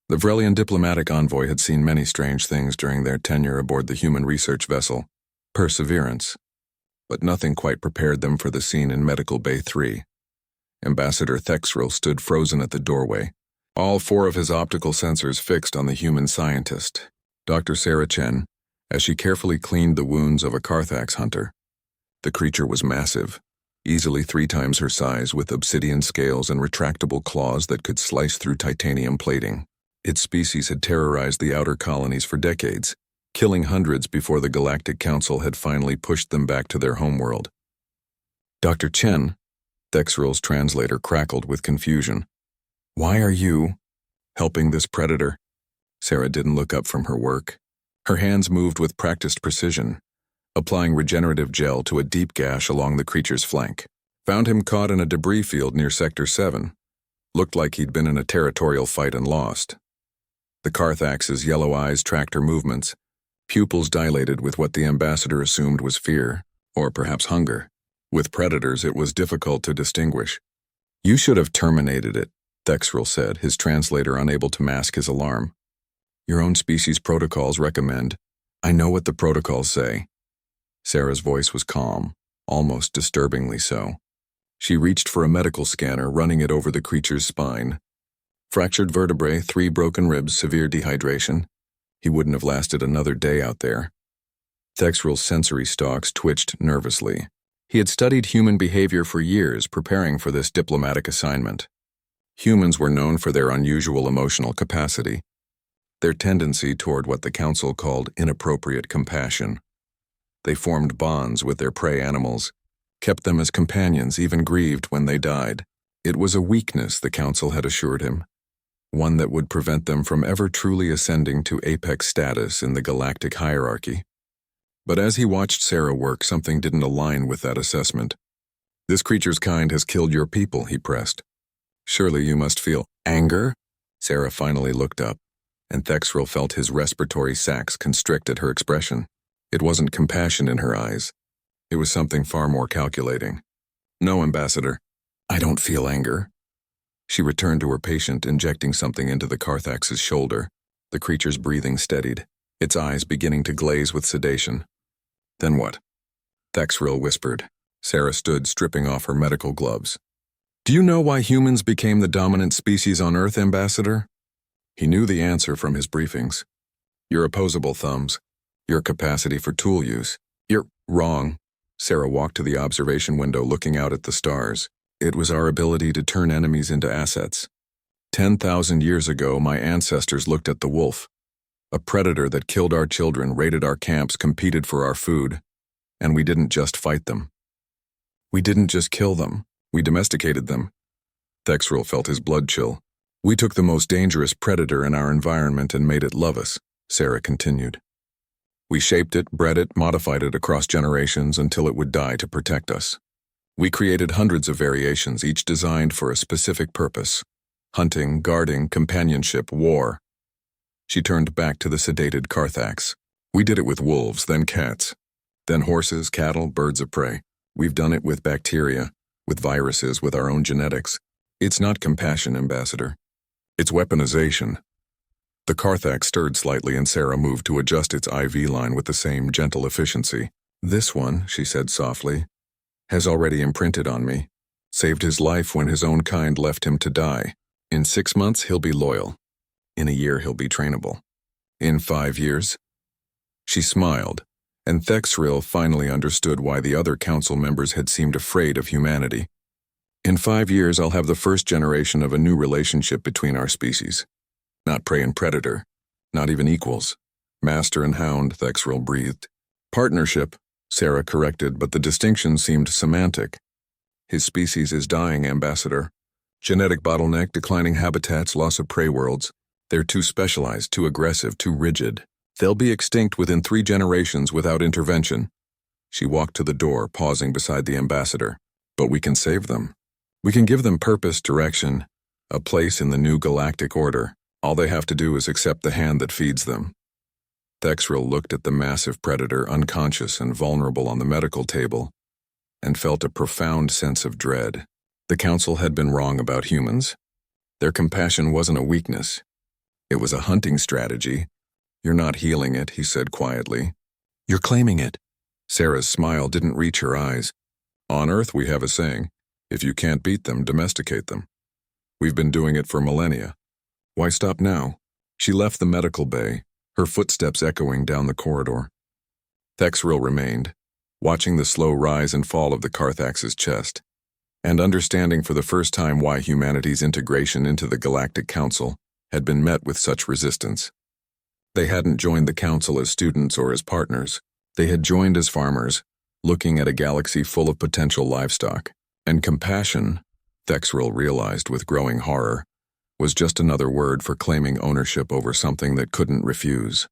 The Vrelian diplomatic envoy had seen many strange things during their tenure aboard the human research vessel, Perseverance, but nothing quite prepared them for the scene in Medical Bay 3. Ambassador Thexril stood frozen at the doorway, all four of his optical sensors fixed on the human scientist, Dr. Sarah Chen, as she carefully cleaned the wounds of a Carthax hunter. The creature was massive, easily 3 times her size, with obsidian scales and retractable claws that could slice through titanium plating. Its species had terrorized the outer colonies for decades, killing hundreds before the Galactic Council had finally pushed them back to their homeworld. Dr. Chen, Thexril's translator, crackled with confusion. "Why are you helping this predator?" Sarah didn't look up from her work. Her hands moved with practiced precision, applying regenerative gel to a deep gash along the creature's flank. Found him caught in a debris field near Sector 7. Looked like he'd been in a territorial fight and lost. The Carthax's yellow eyes tracked her movements, pupils dilated with what the ambassador assumed was fear, or perhaps hunger. With predators, it was difficult to distinguish. "You should have terminated it," Thexril said, his translator unable to mask his alarm. "Your own species protocols recommend." "I know what the protocols say." Sarah's voice was calm, almost disturbingly so. She reached for a medical scanner, running it over the creature's spine. Fractured vertebrae, 3 broken ribs, severe dehydration. He wouldn't have lasted another day out there. Thexril's sensory stalks twitched nervously. He had studied human behavior for years, preparing for this diplomatic assignment. Humans were known for their unusual emotional capacity, their tendency toward what the Council called inappropriate compassion. They formed bonds with their prey animals, kept them as companions, even grieved when they died. It was a weakness, the Council had assured him, one that would prevent them from ever truly ascending to apex status in the galactic hierarchy. But as he watched Sarah work, something didn't align with that assessment. "This creature's kind has killed your people," he pressed. "Surely you must feel anger?" Sarah finally looked up, and Thexril felt his respiratory sacs constrict at her expression. It wasn't compassion in her eyes. It was something far more calculating. "No, Ambassador, I don't feel anger." She returned to her patient, injecting something into the Carthax's shoulder. The creature's breathing steadied, its eyes beginning to glaze with sedation. "Then what?" Thexril whispered. Sarah stood, stripping off her medical gloves. "Do you know why humans became the dominant species on Earth, Ambassador?" He knew the answer from his briefings. "Your opposable thumbs. Your capacity for tool use." "You're wrong." Sarah walked to the observation window, looking out at the stars. "It was our ability to turn enemies into assets. 10,000 years ago, my ancestors looked at the wolf. A predator that killed our children, raided our camps, competed for our food. And we didn't just fight them. We didn't just kill them. We domesticated them." Thexril felt his blood chill. "We took the most dangerous predator in our environment and made it love us," Sarah continued. "We shaped it, bred it, modified it across generations until it would die to protect us. We created hundreds of variations, each designed for a specific purpose: hunting, guarding, companionship, war." She turned back to the sedated Carthax. "We did it with wolves, then cats, then horses, cattle, birds of prey. We've done it with bacteria, with viruses, with our own genetics. It's not compassion, Ambassador. It's weaponization." The Carthax stirred slightly, and Sarah moved to adjust its IV line with the same gentle efficiency. "This one," she said softly, "has already imprinted on me. Saved his life when his own kind left him to die. In 6 months, he'll be loyal. In a year, he'll be trainable. In 5 years?" She smiled, and Thexril finally understood why the other council members had seemed afraid of humanity. "In 5 years, I'll have the first generation of a new relationship between our species. Not prey and predator, not even equals. Master and hound," Thexril breathed. "Partnership," Sarah corrected, but the distinction seemed semantic. "His species is dying, Ambassador. Genetic bottleneck, declining habitats, loss of prey worlds. They're too specialized, too aggressive, too rigid. They'll be extinct within 3 generations without intervention." She walked to the door, pausing beside the ambassador. "But we can save them. We can give them purpose, direction, a place in the new galactic order. All they have to do is accept the hand that feeds them." Thexril looked at the massive predator, unconscious and vulnerable on the medical table, and felt a profound sense of dread. The Council had been wrong about humans. Their compassion wasn't a weakness. It was a hunting strategy. You're not healing it, he said quietly. You're claiming it. Sarah's smile didn't reach her eyes. On Earth, we have a saying, if you can't beat them, domesticate them. We've been doing it for millennia. Why stop now? She left the medical bay, her footsteps echoing down the corridor. Thexril remained, watching the slow rise and fall of the Carthax's chest, and understanding for the first time why humanity's integration into the Galactic Council had been met with such resistance. They hadn't joined the Council as students or as partners. They had joined as farmers, looking at a galaxy full of potential livestock. And compassion, Thexril realized with growing horror, was just another word for claiming ownership over something that couldn't refuse.